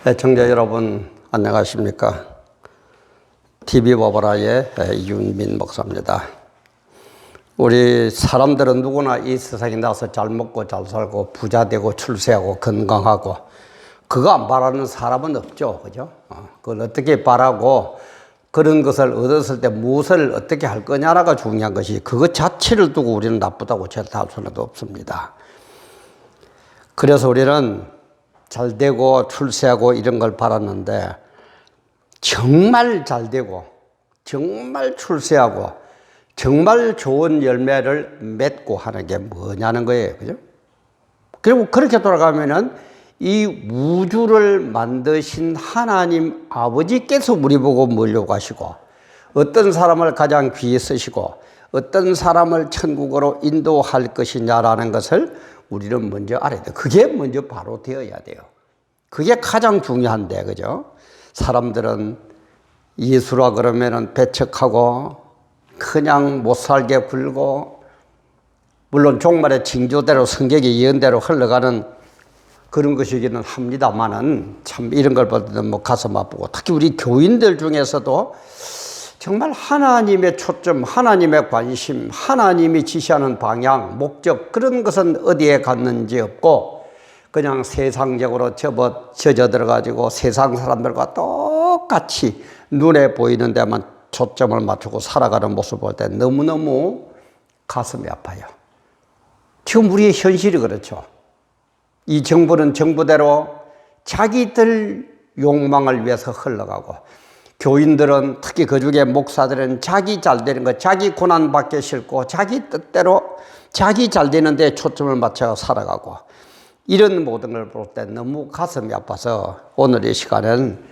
시청자 여러분 안녕하십니까? TV바보라의 이윤민 목사입니다. 우리 사람들은 누구나 이 세상에 나와서 잘 먹고 잘 살고 부자 되고 출세하고 건강하고 그거 안 바라는 사람은 없죠. 그죠? 그걸 어떻게 바라고 그런 것을 얻었을 때 무엇을 어떻게 할 거냐가 중요한 것이 그것 자체를 두고 우리는 나쁘다고 절대할 수는 없습니다. 그래서 우리는 잘 되고 출세하고 이런 걸 바랐는데 정말 잘 되고 정말 출세하고 정말 좋은 열매를 맺고 하는 게 뭐냐는 거예요. 그죠? 그리고 그렇게 돌아가면은 이 우주를 만드신 하나님 아버지께서 우리 보고 뭐려고 하시고 어떤 사람을 가장 귀히 쓰시고 어떤 사람을 천국으로 인도할 것이냐라는 것을 우리는 먼저 알아야 돼요. 그게 먼저 바로 되어야 돼요. 그게 가장 중요한데, 그죠? 사람들은 예수라 그러면은 배척하고 그냥 못 살게 굴고 물론 종말의 징조대로 성경의 예언대로 흘러가는 그런 것이기는 합니다만은 참 이런 걸 볼 때는 뭐 가슴 아프고 특히 우리 교인들 중에서도 정말 하나님의 초점, 하나님의 관심, 하나님이 지시하는 방향, 목적 그런 것은 어디에 갔는지 없고 그냥 세상적으로 젖어 들어가지고 세상 사람들과 똑같이 눈에 보이는 데만 초점을 맞추고 살아가는 모습을 볼 때 너무너무 가슴이 아파요. 지금 우리의 현실이 그렇죠. 이 정부는 정부대로 자기들 욕망을 위해서 흘러가고 교인들은 특히 그중에 목사들은 자기 잘 되는 것, 자기 고난 받기 싫고 자기 뜻대로 자기 잘 되는 데 초점을 맞춰 살아가고 이런 모든 걸 볼 때 너무 가슴이 아파서 오늘 이 시간은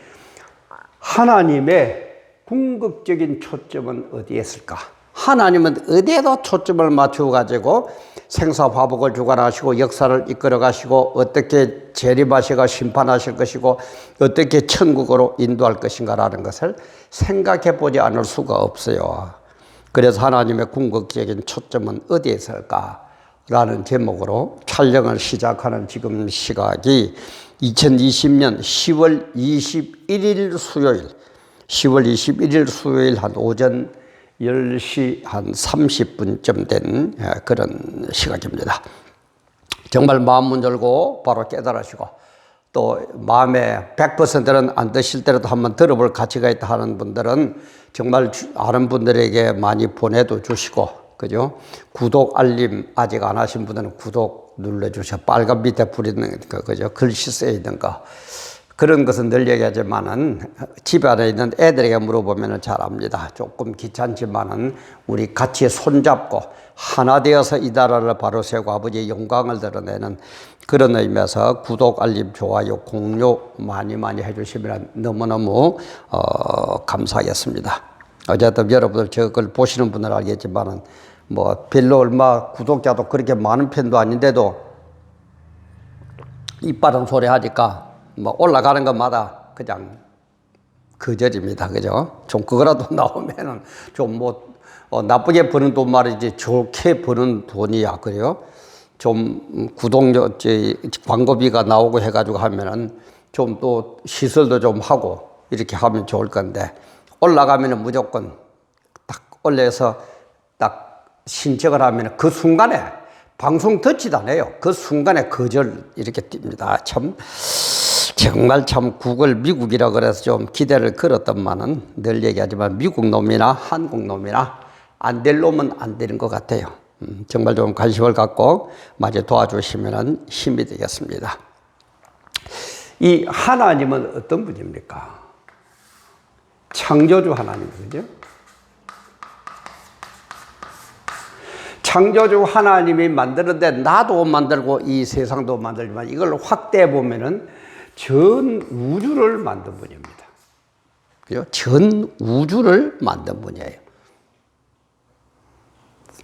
하나님의 궁극적인 초점은 어디에 있을까? 하나님은 어디에도 초점을 맞추어 가지고 생사화복을 주관하시고 역사를 이끌어 가시고 어떻게 재림하시고 심판하실 것이고 어떻게 천국으로 인도할 것인가라는 것을 생각해 보지 않을 수가 없어요. 그래서 하나님의 궁극적인 초점은 어디에 있을까라는 제목으로 촬영을 시작하는 지금 시각이 2020년 10월 21일 수요일 10월 21일 수요일 한 오전 10시 한 30분쯤 된 그런 시각입니다. 정말 마음 문 열고 바로 깨달으시고 또 마음에 100%는 안 드실 때라도 한번 들어볼 가치가 있다 하는 분들은 정말 아는 분들에게 많이 보내도 주시고 그죠? 구독 알림 아직 안 하신 분들은 구독 눌러주셔. 빨간 밑에 불 있는 거 그죠? 글씨 쓰여 있는 거 그런 것은 늘 얘기하지만은 집 안에 있는 애들에게 물어보면 잘 압니다. 조금 귀찮지만은 우리 같이 손잡고 하나 되어서 이 나라를 바로 세우고 아버지의 영광을 드러내는 그런 의미에서 구독, 알림, 좋아요, 공유 많이 해주시면 너무너무 감사하겠습니다. 어쨌든 여러분들 저걸 보시는 분들 알겠지만은 뭐 별로 얼마 구독자도 그렇게 많은 편도 아닌데도 이빠른 소리 하니까 뭐 올라가는 것마다 그냥 거절입니다. 그죠? 좀 그거라도 나오면은 좀 뭐 나쁘게 버는 돈 말이지 좋게 버는 돈이야. 그래요? 좀 구독료, 광고비가 나오고 해가지고 하면은 좀 또 시설도 좀 하고 이렇게 하면 좋을 건데 올라가면은 무조건 딱 올려서 딱 신청을 하면은 그 순간에 방송 듣지도 않아요. 그 순간에 거절 이렇게 띱니다. 참. 정말 참 구글 미국이라 그래서 좀 기대를 걸었던만은 늘 얘기하지만 미국 놈이나 한국 놈이나 안 될 놈은 안 되는 것 같아요. 정말 좀 관심을 갖고 마저 도와주시면 힘이 되겠습니다. 이 하나님은 어떤 분입니까? 창조주 하나님, 그죠? 창조주 하나님이 만드는데 나도 만들고 이 세상도 만들지만 이걸 확대해 보면은 전 우주를 만든 분입니다. 그죠? 전 우주를 만든 분이에요.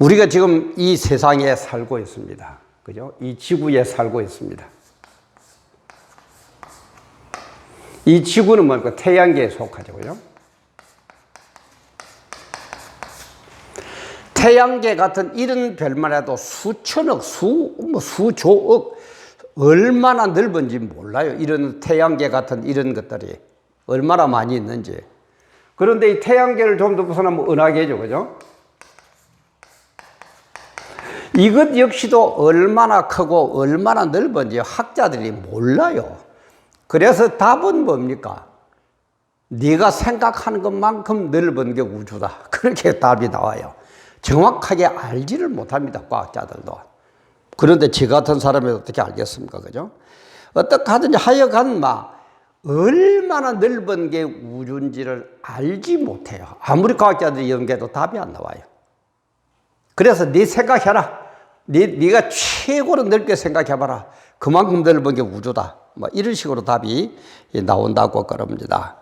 우리가 지금 이 세상에 살고 있습니다. 그죠? 이 지구에 살고 있습니다. 이 지구는 뭡니까? 태양계에 속하죠. 그죠? 태양계 같은 이런 별만 해도 수천억, 수조억 얼마나 넓은지 몰라요. 이런 태양계 같은 이런 것들이 얼마나 많이 있는지. 그런데 이 태양계를 좀 더 벗어나면 은하계죠, 그죠? 이것 역시도 얼마나 크고 얼마나 넓은지 학자들이 몰라요. 그래서 답은 뭡니까? 네가 생각하는 것만큼 넓은 게 우주다. 그렇게 답이 나와요. 정확하게 알지를 못합니다, 과학자들도. 그런데 저 같은 사람이 어떻게 알겠습니까? 그죠? 어떻게 하든지 하여간 얼마나 넓은 게 우주인지를 알지 못해요. 아무리 과학자들이 연구해도 답이 안 나와요. 그래서 네 생각해라. 네가 최고로 넓게 생각해봐라. 그만큼 넓은 게 우주다. 이런 식으로 답이 나온다고 그럽니다.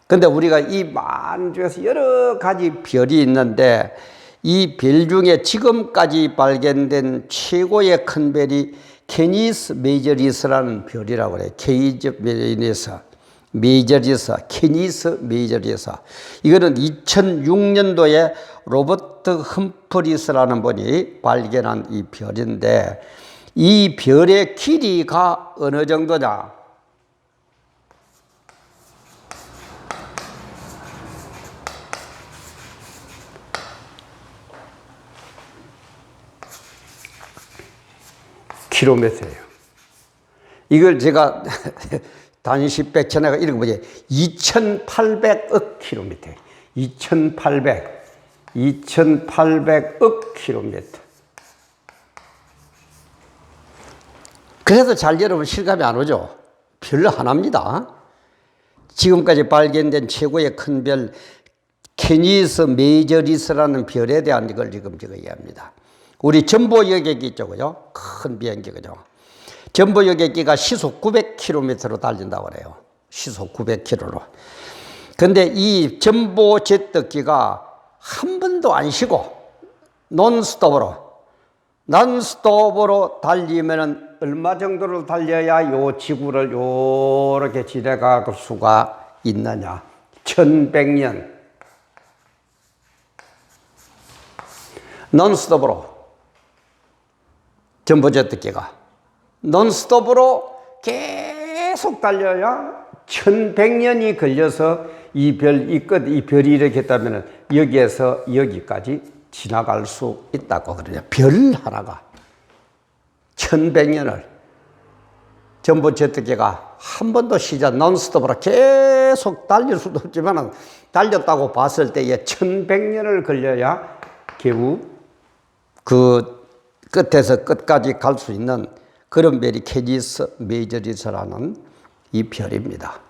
근데 우리가 이 많은 중에서 여러 가지 별이 있는데 이 별 중에 지금까지 발견된 최고의 큰 별이 케니스 메이저리스라는 별이라고 그래요. 케니스 메이저리스. 이거는 2006년도에 로버트 흠프리스라는 분이 발견한 이 별인데 이 별의 길이가 어느 정도냐? 킬로미터예요. 이걸 제가 단위식백천회가 읽어보지 2800억 킬로미터. 2800억 킬로미터. 그래도 잘 여러분 실감이 안 오죠? 별 하나입니다. 지금까지 발견된 최고의 큰 별 케니스 메이저리스라는 별에 대한 이걸 지금 제가 이해합니다. 우리 전보 여객기 있죠, 그죠? 큰 비행기, 그죠? 전보 여객기가 시속 900km로 달린다고 그래요. 시속 900km로. 근데 이 전보 제트기가 한 번도 안 쉬고 논스톱으로 달리면은 얼마 정도를 달려야 요 지구를 요렇게 지나갈 수가 있느냐? 1100년. 논스톱으로. 전보제트기가 논스톱으로 계속 달려야 1100년이 걸려서 이 별이 이렇게 했다면 여기에서 여기까지 지나갈 수 있다고 그러죠. 별 하나가 1100년을 전보제트기가 한 번도 쉬지 않고 논스톱으로 계속 달릴 수도 없지만 달렸다고 봤을 때에 1100년을 걸려야 겨우 그 끝에서 끝까지 갈 수 있는 그런 별이 케니스 메이저리스라는 이 별입니다.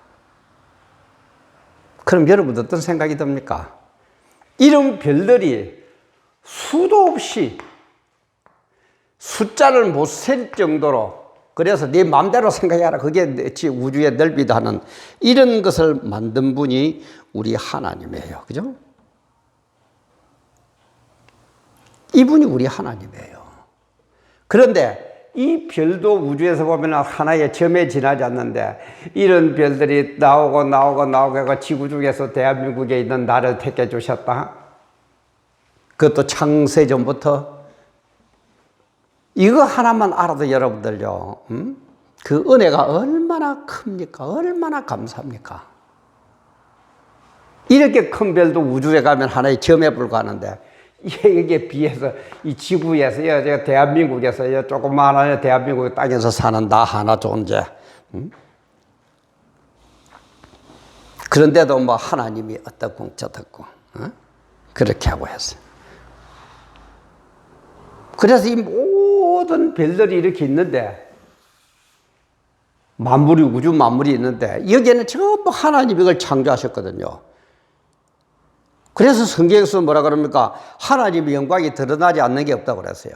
그럼 여러분 어떤 생각이 듭니까? 이런 별들이 수도 없이 숫자를 못 셀 정도로 그래서 네 마음대로 생각해라. 그게 우주의 넓이다 하는 이런 것을 만든 분이 우리 하나님이에요. 그죠? 이분이 우리 하나님이에요. 그런데 이 별도 우주에서 보면 하나의 점에 지나지 않는데 이런 별들이 나오고 해서 지구 중에서 대한민국에 있는 나를 택해 주셨다. 그것도 창세전부터. 이거 하나만 알아도 여러분들요, 그 은혜가 얼마나 큽니까? 얼마나 감사합니까? 이렇게 큰 별도 우주에 가면 하나의 점에 불과하는데 이게 비해서 이 지구에서 대한민국에서 조그마한 대한민국 땅에서 사는 나 하나 존재. 그런데도 하나님이 어떻고 저떻고 그렇게 하고 했어요. 그래서 이 모든 별들이 이렇게 있는데 우주 만물이 있는데 여기에는 전부 하나님이 이걸 창조하셨거든요. 그래서 성경에서 뭐라 그럽니까? 하나님의 영광이 드러나지 않는 게 없다고 그랬어요.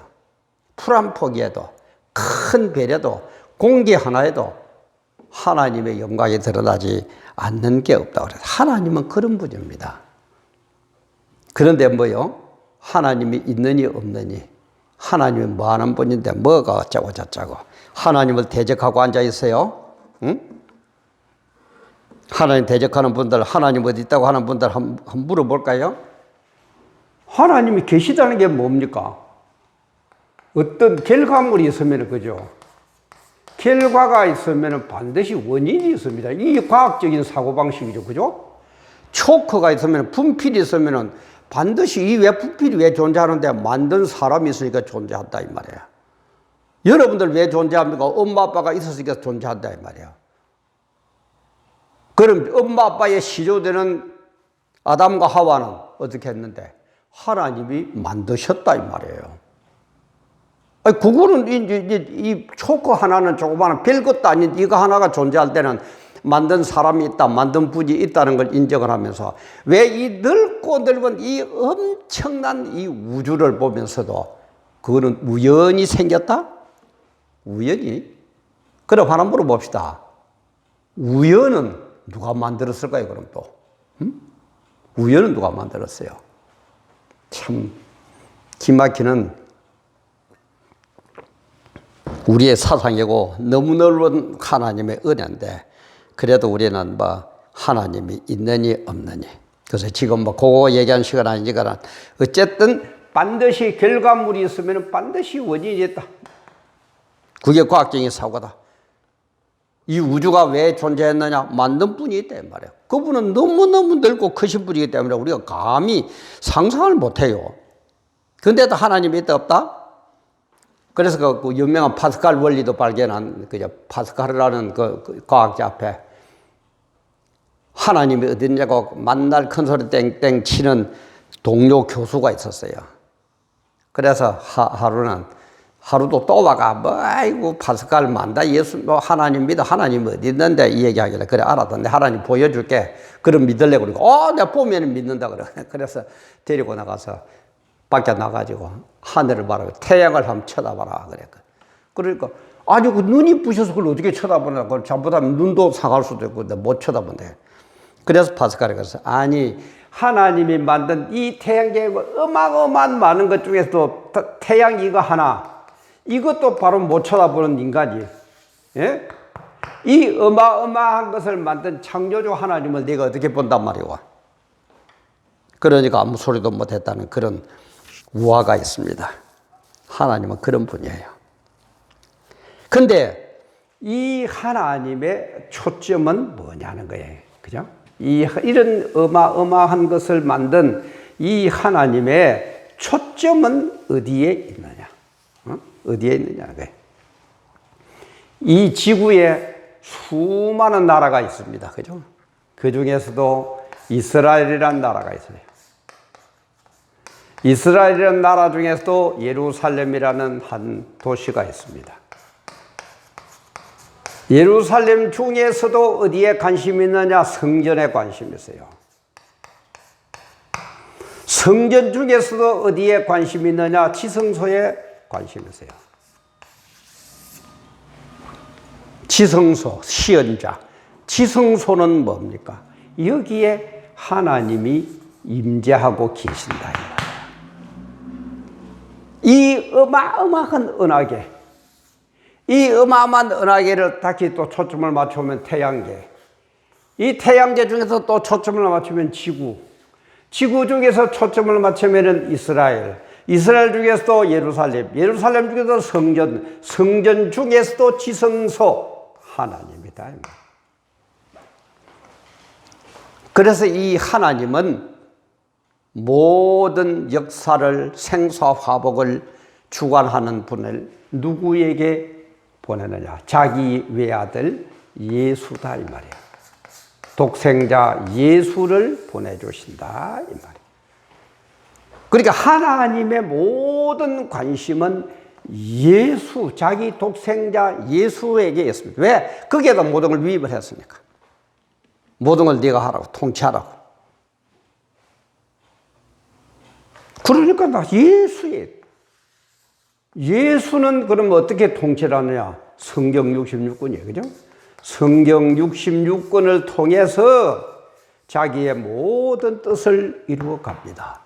풀 한 포기에도 큰 별에도 공기 하나에도 하나님의 영광이 드러나지 않는 게 없다고 그랬어요. 하나님은 그런 분입니다. 그런데 하나님이 있느니 없느니 하나님이 뭐 하는 분인데 뭐가 어쩌고 저쩌고 하나님을 대적하고 앉아 있어요? 응? 하나님 대적하는 분들, 하나님 어디 있다고 하는 분들 한번 물어볼까요? 하나님이 계시다는 게 뭡니까? 어떤 결과물이 있으면 그죠? 결과가 있으면 반드시 원인이 있습니다. 이 과학적인 사고방식이죠. 그죠? 초크가 있으면, 분필이 있으면 반드시 이 왜 분필이 왜 존재하는데 만든 사람이 있으니까 존재한다 이 말이에요. 여러분들 왜 존재합니까? 엄마 아빠가 있었으니까 존재한다 이 말이에요. 그럼 엄마 아빠의 시조되는 아담과 하와는 어떻게 했는데? 하나님이 만드셨다 이 말이에요. 아니, 그거는 이 초크 하나는 조그마한 별것도 아닌 이거 하나가 존재할 때는 만든 사람이 있다, 만든 분이 있다는 걸 인정을 하면서 왜 이 넓고 넓은 이 엄청난 이 우주를 보면서도 그거는 우연히 생겼다? 우연히? 그럼 하나 물어봅시다. 우연은 누가 만들었을까요, 그럼 또? 우연은 누가 만들었어요? 참, 기막히는 우리의 사상이고 너무 넓은 하나님의 은혜인데 그래도 우리는 뭐 하나님이 있느니 없느니 그래서 지금 뭐 그거 얘기하는 시간 아니니까 어쨌든 반드시 결과물이 있으면 반드시 원인이 있다. 그게 과학적인 사고다. 이 우주가 왜 존재했느냐? 만든 분이 있다 말이에요. 그분은 너무너무 넓고 크신 분이기 때문에 우리가 감히 상상을 못해요. 근데도 하나님이 있다 없다? 그래서 그 유명한 파스칼 원리도 발견한 그죠? 파스칼이라는 그 과학자 앞에 하나님이 어딨냐고 만날 큰 소리 땡땡 치는 동료 교수가 있었어요. 그래서 하루도 또 와가 뭐 아이고 파스칼 만다 예수 뭐 하나님 믿어 하나님 어디 있는데 이 얘기하길래 그래 알았던데 하나님 보여줄게 그럼 믿을래 그러고 내가 보면 믿는다 그래. 그래서 데리고 나가서 밖에 나가지고 하늘을 바라고 태양을 한번 쳐다봐라 그랬거든. 그러니까 아주 그 눈이 부셔서 그걸 어떻게 쳐다보나 그걸 잘못하면 눈도 상할 수도 있고 못 쳐다본대. 그래서 파스칼이 그래서 아니 하나님이 만든 이 태양계에 어마어마한 많은 것 중에서도 태양 이거 하나 이것도 바로 못 쳐다보는 인간이 예? 이 어마어마한 것을 만든 창조주 하나님을 네가 어떻게 본단 말이오. 그러니까 아무 소리도 못했다는 그런 우화가 있습니다. 하나님은 그런 분이에요. 근데 이 하나님의 초점은 뭐냐는 거예요. 그죠? 이런 어마어마한 것을 만든 이 하나님의 초점은 어디에 있느냐? 어디에 있느냐는 거예요. 이 지구에 수많은 나라가 있습니다. 그죠? 그 중에서도 이스라엘이라는 나라가 있어요. 이스라엘이라는 나라 중에서도 예루살렘이라는 한 도시가 있습니다. 예루살렘 중에서도 어디에 관심이 있느냐? 성전에 관심이 있어요. 성전 중에서도 어디에 관심이 있느냐? 지성소에 관심이 있어요. 지성소, 시언자. 지성소는 뭡니까? 여기에 하나님이 임재하고 계신다. 이 어마어마한 은하계, 이 어마어마한 은하계를 다시 또 초점을 맞추면 태양계, 이 태양계 중에서 또 초점을 맞추면 지구, 지구 중에서 초점을 맞추면 이스라엘, 이스라엘 중에서도 예루살렘, 예루살렘 중에서도 성전, 성전 중에서도 지성소, 하나님이다. 그래서 이 하나님은 모든 역사를 생사 화복을 주관하는 분을 누구에게 보내느냐? 자기 외아들 예수다 이 말이에요. 독생자 예수를 보내주신다 이 말이에요. 그러니까 하나님의 모든 관심은 예수, 자기 독생자 예수에게 있습니다. 왜? 거기에다 모든 걸 위임을 했습니까? 모든 걸 네가 하라고, 통치하라고. 그러니까 나 예수는 그럼 어떻게 통치를 하느냐? 성경 66권이에요. 그죠? 성경 66권을 통해서 자기의 모든 뜻을 이루어 갑니다.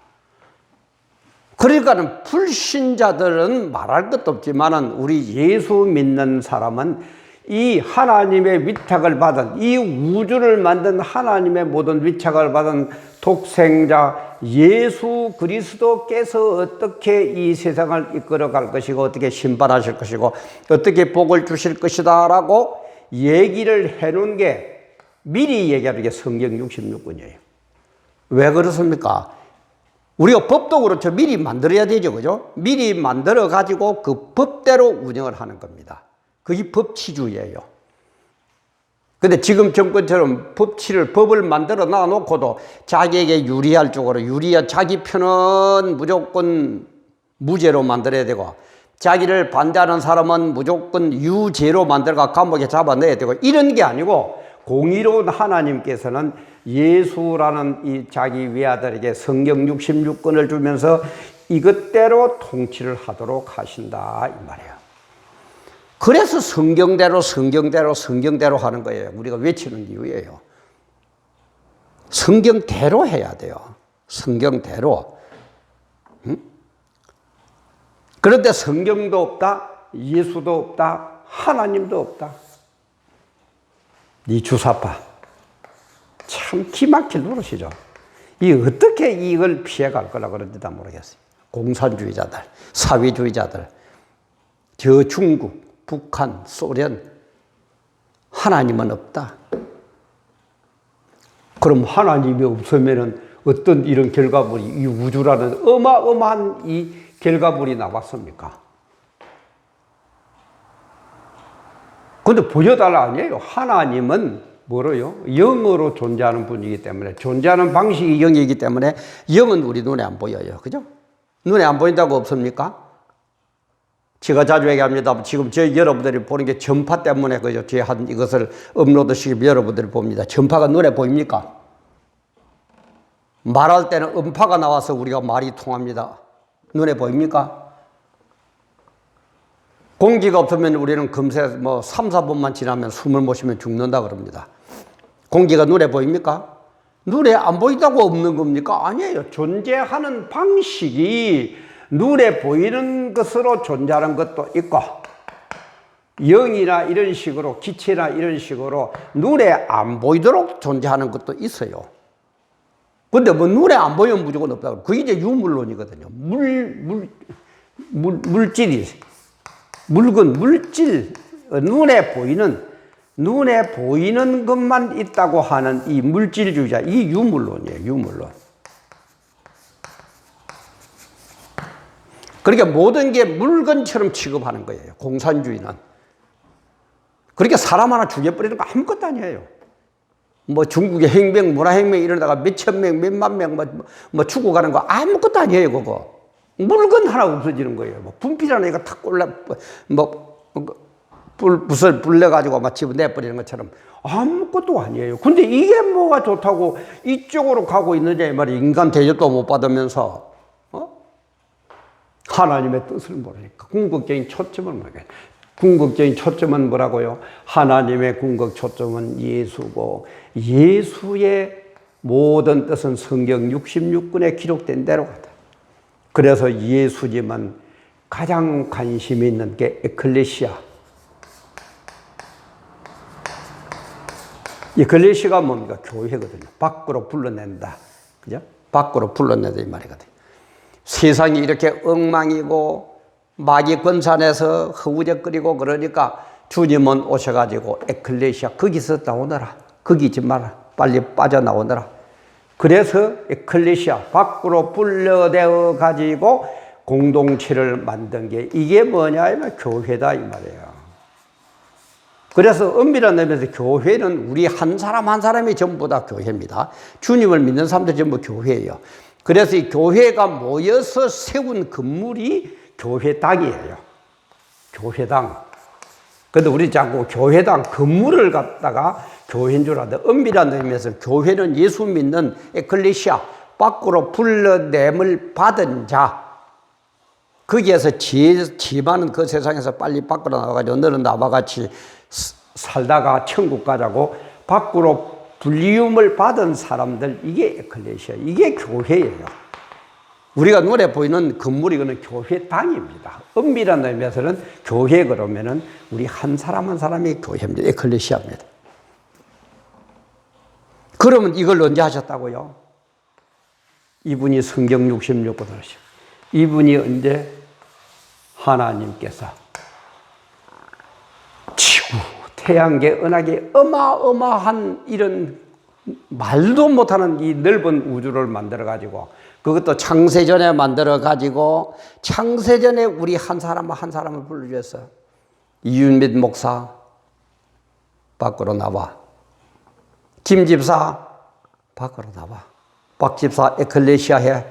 그러니까는 불신자들은 말할 것도 없지만은 우리 예수 믿는 사람은 이 하나님의 위탁을 받은, 이 우주를 만든 하나님의 모든 위탁을 받은 독생자 예수 그리스도께서 어떻게 이 세상을 이끌어 갈 것이고 어떻게 심판하실 것이고 어떻게 복을 주실 것이다 라고 얘기를 해놓은 게 미리 얘기하는 게 성경 66권이에요. 왜 그렇습니까? 우리가 법도 그렇죠. 미리 만들어야 되죠. 그죠? 미리 만들어 가지고 그 법대로 운영을 하는 겁니다. 그게 법치주의예요. 근데 지금 정권처럼 법을 만들어 놔놓고도 자기에게 유리할 쪽으로 자기 편은 무조건 무죄로 만들어야 되고 자기를 반대하는 사람은 무조건 유죄로 만들어가 감옥에 잡아넣어야 되고 이런 게 아니고 공의로운 하나님께서는 예수라는 이 자기 외아들에게 성경 66권을 주면서 이것대로 통치를 하도록 하신다 이 말이에요. 그래서 성경대로 하는 거예요. 우리가 외치는 이유예요. 성경대로 해야 돼요. 성경대로. 응? 그런데 성경도 없다, 예수도 없다, 하나님도 없다. 이 주사파. 참 기막힐 노릇이죠. 이 어떻게 이걸 피해갈 거라 그런지 다 모르겠어요. 공산주의자들, 사회주의자들, 저 중국, 북한, 소련, 하나님은 없다. 그럼 하나님이 없으면은 어떤 이런 결과물이, 이 우주라는 어마어마한 이 결과물이 나왔습니까? 근데 보여달라 아니에요. 하나님은 뭐로요? 영으로 존재하는 분이기 때문에, 존재하는 방식이 영이기 때문에 영은 우리 눈에 안 보여요. 그죠? 눈에 안 보인다고 없습니까? 제가 자주 얘기합니다. 지금 여러분들이 보는 게 전파 때문에 그죠? 제가 한 이것을 업로드시키면 여러분들이 봅니다. 전파가 눈에 보입니까? 말할 때는 음파가 나와서 우리가 말이 통합니다. 눈에 보입니까? 공기가 없으면 우리는 금세 3, 4분만 지나면 숨을 못 쉬면 죽는다 그럽니다. 공기가 눈에 보입니까? 눈에 안 보인다고 없는 겁니까? 아니에요. 존재하는 방식이 눈에 보이는 것으로 존재하는 것도 있고 영이나 이런 식으로 기체나 이런 식으로 눈에 안 보이도록 존재하는 것도 있어요. 근데 눈에 안 보이면 무조건 없다고. 그게 이제 유물론이거든요. 물질이 물질, 눈에 보이는 것만 있다고 하는 이 물질주의자, 이 유물론이에요. 유물론. 그러니까 모든 게 물건처럼 취급하는 거예요. 공산주의는. 그러니까 사람 하나 죽여버리는 거 아무것도 아니에요. 중국의 혁명, 문화혁명 이러다가 몇천 명, 몇만 명 죽어가는 거 아무것도 아니에요, 그거. 물건 하나 없어지는 거예요. 분필하나 이거 탁 골라, 붓을 불려가지고 막 집어내버리는 것처럼 아무것도 아니에요. 근데 이게 뭐가 좋다고 이쪽으로 가고 있느냐, 이 말이에요. 인간 대접도 못 받으면서, 하나님의 뜻을 모르니까. 궁극적인 초점을 모르겠어요. 궁극적인 초점은 뭐라고요? 하나님의 궁극 초점은 예수고, 예수의 모든 뜻은 성경 66권에 기록된 대로 가다. 그래서 예수님은 가장 관심이 있는 게 에클레시아. 에클레시아가 뭡니까? 교회거든요. 밖으로 불러낸다. 그죠? 밖으로 불러낸다 이 말이거든요. 세상이 이렇게 엉망이고 마귀 권산에서 허우적거리고 그러니까 주님은 오셔가지고 에클레시아 거기서 나오너라. 거기 있지 마라. 빨리 빠져나오너라. 그래서 에클레시아 밖으로 불러내어 가지고 공동체를 만든 게 이게 뭐냐 하면 교회다 이 말이에요. 그래서 엄밀한 의미에서 교회는 우리 한 사람 한 사람이 전부 다 교회입니다. 주님을 믿는 사람들 전부 교회예요. 그래서 이 교회가 모여서 세운 건물이 교회당이에요. 교회당. 근데 우리 자꾸 교회당 건물을 갖다가 교회인 줄 아는데 엄밀한 의미에서 교회는 예수 믿는 에클레시아 밖으로 불러냄을 받은 자. 거기에서 죄 많은 그 세상에서 빨리 밖으로 나와가지고 너는 나와 같이 살다가 천국 가자고 밖으로 불리움을 받은 사람들, 이게 에클레시아, 이게 교회예요. 우리가 눈에 보이는 건물이 그는 교회당입니다. 엄밀한 의미에서는 교회 그러면은 우리 한 사람 한 사람이 교회입니다. 에클레시아입니다. 그러면 이걸 언제 하셨다고요? 이분이 성경 66권을 하시고, 이분이 언제 하나님께서 지구, 태양계, 은하계 어마어마한 이런 말도 못하는 이 넓은 우주를 만들어가지고, 그것도 창세전에 만들어가지고, 창세전에 우리 한 사람 한 사람을 불러주셨어요. 이윤빛 목사 밖으로 나와, 김 집사 밖으로 나와, 박 집사 에클레시아 해,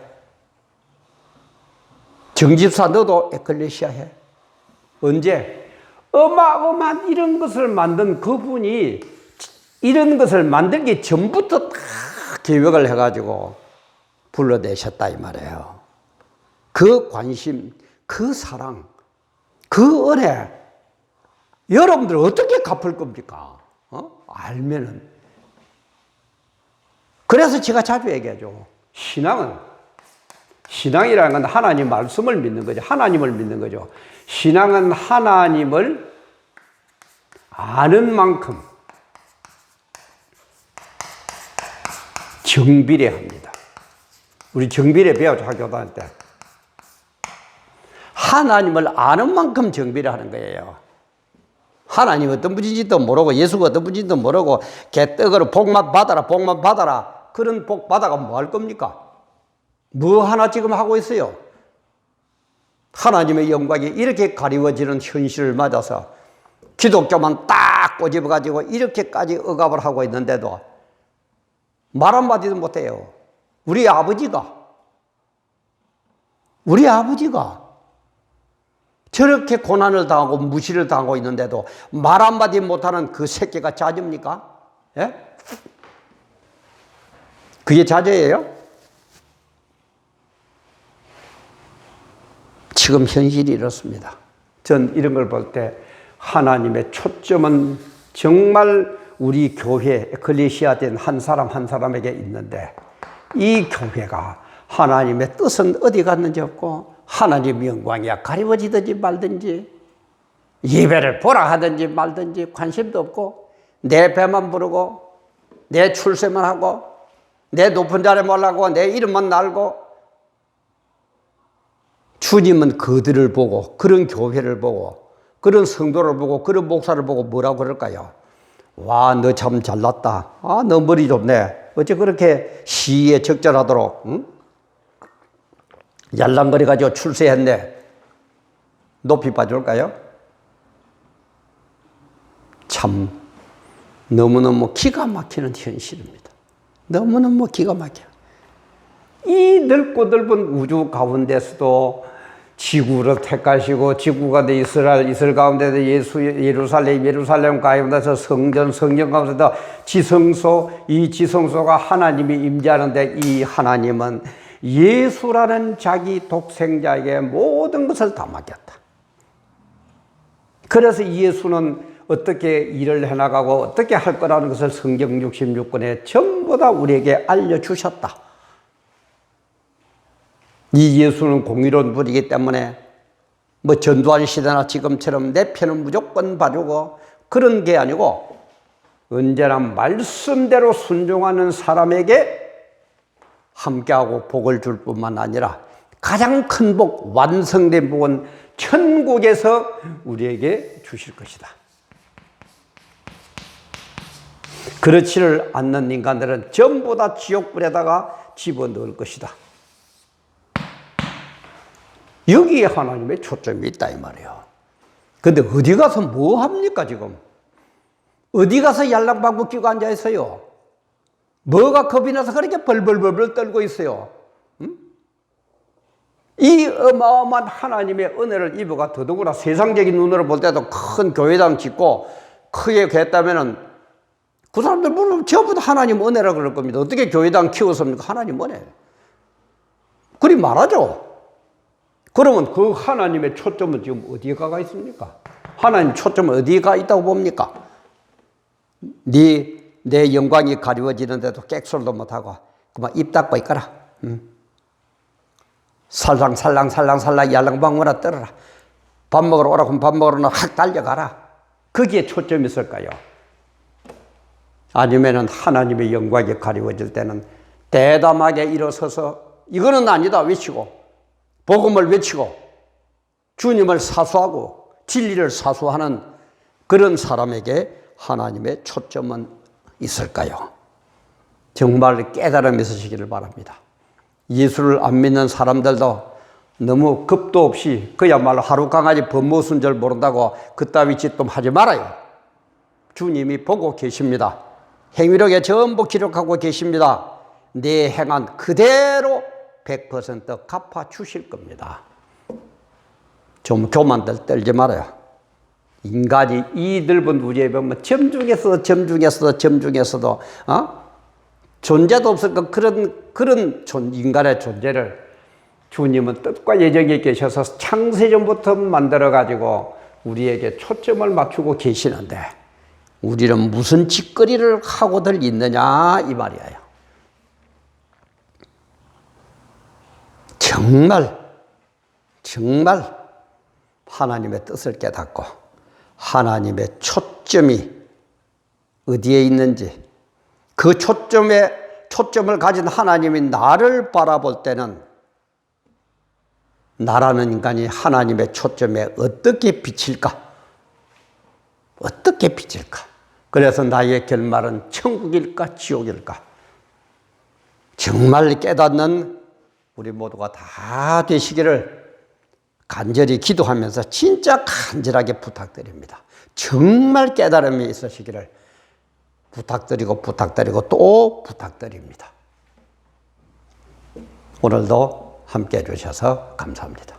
정 집사 너도 에클레시아 해. 언제? 어마어마한 이런 것을 만든 그분이 이런 것을 만들기 전부터 다 계획을 해가지고 불러내셨다 이 말이에요. 그 관심, 그 사랑, 그 은혜 여러분들 어떻게 갚을 겁니까? 알면은. 그래서 제가 자주 얘기하죠. 신앙이라는 건 하나님 말씀을 믿는 거죠. 하나님을 믿는 거죠. 신앙은 하나님을 아는 만큼 정비례 합니다. 우리 정비례 배우죠, 학교 다닐 때. 하나님을 아는 만큼 정비례 하는 거예요. 하나님 어떤 분인지도 모르고, 예수가 어떤 분인지도 모르고, 개떡으로 복만 받아라. 그런 복 받아가 뭐 할 겁니까? 뭐 하나 지금 하고 있어요? 하나님의 영광이 이렇게 가리워지는 현실을 맞아서 기독교만 딱 꼬집어가지고 이렇게까지 억압을 하고 있는데도 말 한마디도 못해요. 우리 아버지가 저렇게 고난을 당하고 무시를 당하고 있는데도 말 한마디 못하는 그 새끼가 자녀입니까? 예? 그게 자녀예요? 지금 현실이 이렇습니다. 전 이런 걸 볼 때 하나님의 초점은 정말 우리 교회, 에클레시아 된 한 사람 한 사람에게 있는데, 이 교회가 하나님의 뜻은 어디 갔는지 없고, 하나님의 영광이야 가리워지든지 말든지, 예배를 보라 하든지 말든지 관심도 없고, 내 배만 부르고, 내 출세만 하고, 내 높은 자리에 몰라고, 내 이름만 날고, 주님은 그들을 보고, 그런 교회를 보고, 그런 성도를 보고, 그런 목사를 보고 뭐라고 그럴까요? 와, 너 참 잘났다. 아, 너 머리 좋네. 어째 그렇게 시에 적절하도록, 응? 얄랑거려가지고 출세했네. 높이 봐줄까요? 참, 너무너무 기가 막히는 현실입니다. 너무너무 기가 막혀. 이 넓고 넓은 우주 가운데서도 지구를 택하시고, 지구가 돼 이스라엘 가운데도 예루살렘 가운데서 성전 가운데서 지성소, 이 지성소가 하나님이 임재하는데, 이 하나님은 예수라는 자기 독생자에게 모든 것을 다 맡겼다. 그래서 예수는 어떻게 일을 해나가고 어떻게 할 거라는 것을 성경 66권에 전부 다 우리에게 알려주셨다. 이 예수는 공의로운 분이기 때문에 뭐 전두환 시대나 지금처럼 내 편은 무조건 봐주고 그런 게 아니고, 언제나 말씀대로 순종하는 사람에게 함께하고 복을 줄 뿐만 아니라 가장 큰 복, 완성된 복은 천국에서 우리에게 주실 것이다. 그렇지를 않는 인간들은 전부 다 지옥불에다가 집어넣을 것이다. 여기에 하나님의 초점이 있다 이 말이에요. 근데 어디 가서 뭐 합니까 지금? 어디 가서 얄랑방구 끼고 앉아 있어요? 뭐가 겁이 나서 그렇게 벌벌벌 떨고 있어요? 응? 이 어마어마한 하나님의 은혜를 입어가 더더구나 세상적인 눈으로 볼 때도 큰 교회당 짓고 크게 했다면은 그 사람들 물론 전부 다 하나님 은혜라 그럴 겁니다. 어떻게 교회당 키웠습니까? 하나님 은혜. 그리 말하죠. 그러면 그 하나님의 초점은 지금 어디에 가 있습니까? 하나님 초점은 어디에 가 있다고 봅니까? 내 영광이 가리워지는데도 객설도 못하고 그만 입 닫고 있거라. 살랑살랑 yar랑방울아 떨어라. 밥 먹으러 오라 그럼 밥 먹으러 확 달려가라. 거기에 초점이 있을까요? 아니면은 하나님의 영광이 가리워질 때는 대담하게 일어서서 이거는 아니다 외치고 복음을 외치고 주님을 사수하고 진리를 사수하는 그런 사람에게 하나님의 초점은 있을까요? 정말 깨달음이 있으시기를 바랍니다. 예수를 안 믿는 사람들도 너무 겁도 없이 그야말로 하루 강아지 법무순 줄 모른다고 그따위 짓 좀 하지 말아요. 주님이 보고 계십니다. 행위록에 전부 기록하고 계십니다. 내 행한 그대로 100% 갚아 주실 겁니다. 좀 교만들 떨지 말아요. 인간이 이 넓은 우주에 보면 점 중에서도 존재도 없을 것 그런 인간의 존재를 주님은 뜻과 예정에 계셔서 창세전부터 만들어가지고 우리에게 초점을 맞추고 계시는데 우리는 무슨 짓거리를 하고들 있느냐 이 말이에요. 정말 하나님의 뜻을 깨닫고 하나님의 초점이 어디에 있는지 그 초점을 가진 하나님이 나를 바라볼 때는 나라는 인간이 하나님의 초점에 어떻게 비칠까? 어떻게 비칠까? 그래서 나의 결말은 천국일까? 지옥일까? 정말 깨닫는 우리 모두가 다 되시기를 간절히 기도하면서 진짜 간절하게 부탁드립니다. 정말 깨달음이 있으시기를 부탁드리고 또 부탁드립니다. 오늘도 함께 해주셔서 감사합니다.